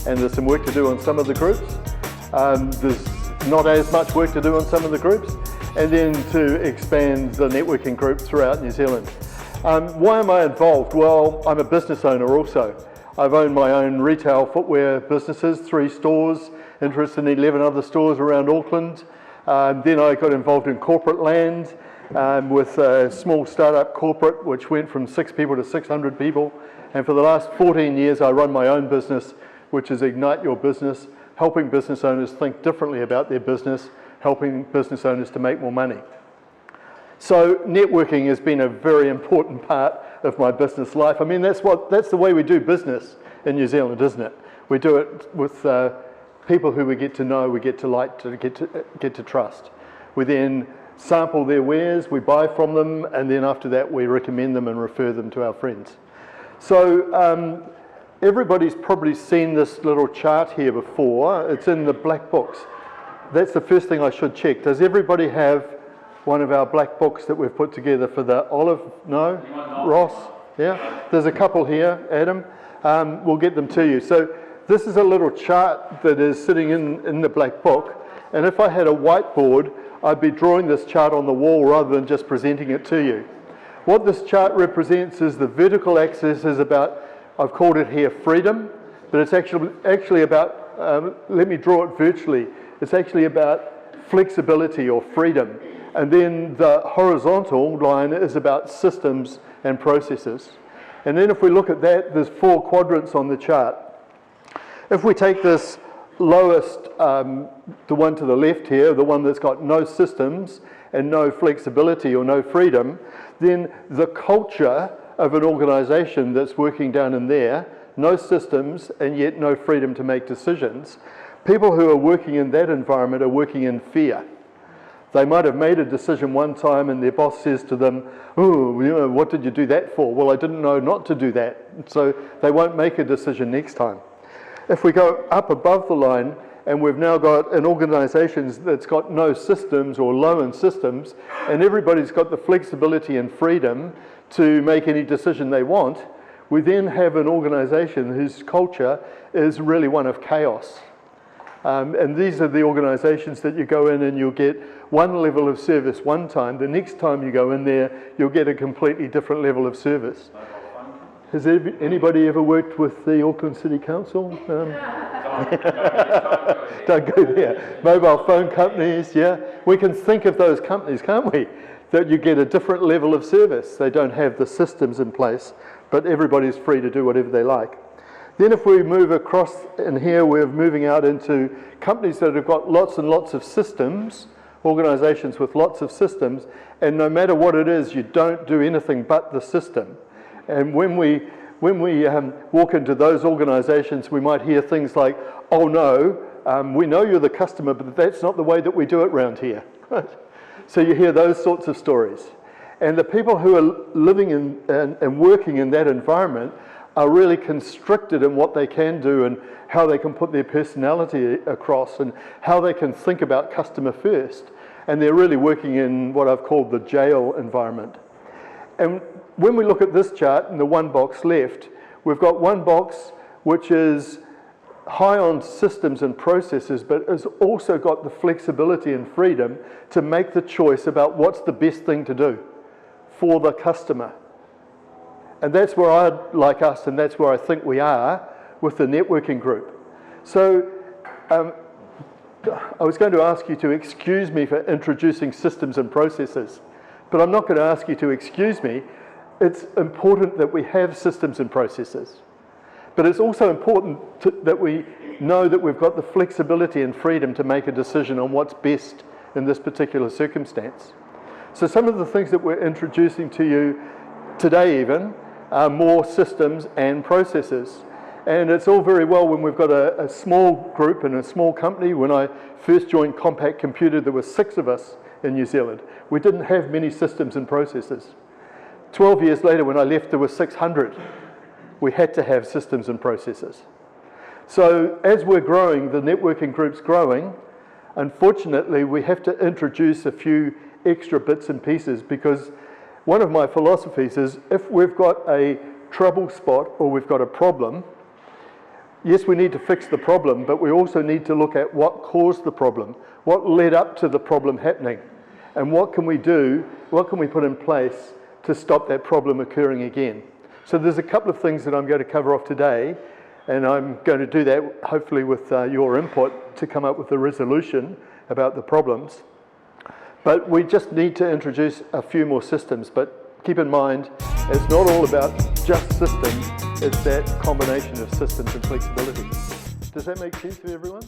and there's some work to do on some of the groups. There's not as much work to do on some of the groups, and then to expand the networking group throughout New Zealand. Why am I involved? Well, I'm a business owner also. I've owned my own retail footwear businesses, 3 stores, interested in 11 other stores around Auckland. Then I got involved in corporate land with a small startup corporate which went from 6 people to 600 people. And for the last 14 years I run my own business, which is Ignite Your Business, helping business owners think differently about their business, helping business owners to make more money. So networking has been a very important part of my business life. I mean, that's the way we do business in New Zealand, isn't it? We do it with people who we get to know, we get to like, to get to trust. We then sample their wares, we buy from them, and then after that we recommend them and refer them to our friends. So everybody's probably seen this little chart here before. It's in the black books. That's the first thing I should check. Does everybody have one of our black books that we've put together for the olive? No? Ross? Yeah? There's a couple here, Adam. We'll get them to you. So this is a little chart that is sitting in the black book, and if I had a whiteboard, I'd be drawing this chart on the wall rather than just presenting it to you. What this chart represents is the vertical axis is about, I've called it here freedom, but it's actually about, let me draw it virtually, it's actually about flexibility or freedom. And then the horizontal line is about systems and processes. And then if we look at that, there's 4 quadrants on the chart. If we take this lowest, the one to the left here, the one that's got no systems and no flexibility or no freedom, then the culture of an organisation that's working down in there, no systems and yet no freedom to make decisions, people who are working in that environment are working in fear. They might have made a decision one time and their boss says to them, oh, you know, what did you do that for? Well, I didn't know not to do that. So they won't make a decision next time. If we go up above the line, and we've now got an organisation that's got no systems or low in systems, and everybody's got the flexibility and freedom to make any decision they want, we then have an organisation whose culture is really one of chaos. And these are the organisations that you go in and you'll get one level of service one time. The next time you go in there, you'll get a completely different level of service. Has anybody ever worked with the Auckland City Council? Don't go there. Mobile phone companies, yeah. We can think of those companies, can't we? That you get a different level of service. They don't have the systems in place, but everybody's free to do whatever they like. Then if we move across in here, we're moving out into companies that have got lots and lots of systems, organisations with lots of systems, and no matter what it is, you don't do anything but the system. And when we walk into those organisations, we might hear things like, oh no, we know you're the customer, but that's not the way that we do it around here. So you hear those sorts of stories. And the people who are living in and working in that environment are really constricted in what they can do and how they can put their personality across and how they can think about customer first. And they're really working in what I've called the jail environment. And when we look at this chart in the one box left, we've got one box which is high on systems and processes, but has also got the flexibility and freedom to make the choice about what's the best thing to do for the customer. And that's where I'd like us, and that's where I think we are with the networking group. So I was going to ask you to excuse me for introducing systems and processes, but I'm not going to ask you to excuse me. It's important that we have systems and processes. But it's also important that we know that we've got the flexibility and freedom to make a decision on what's best in this particular circumstance. So some of the things that we're introducing to you today even are more systems and processes. And it's all very well when we've got a small group and a small company. When I first joined Compact Computer, there were 6 of us in New Zealand. We didn't have many systems and processes. 12 years later, when I left, there were 600. We had to have systems and processes. So as we're growing, the networking group's growing, unfortunately, we have to introduce a few extra bits and pieces, because one of my philosophies is if we've got a trouble spot or we've got a problem, yes, we need to fix the problem, but we also need to look at what caused the problem, what led up to the problem happening, and what can we do, what can we put in place to stop that problem occurring again. So there's a couple of things that I'm going to cover off today, and I'm going to do that hopefully with your input to come up with a resolution about the problems. But we just need to introduce a few more systems, but keep in mind, it's not all about just systems, it's that combination of systems and flexibility. Does that make sense to everyone?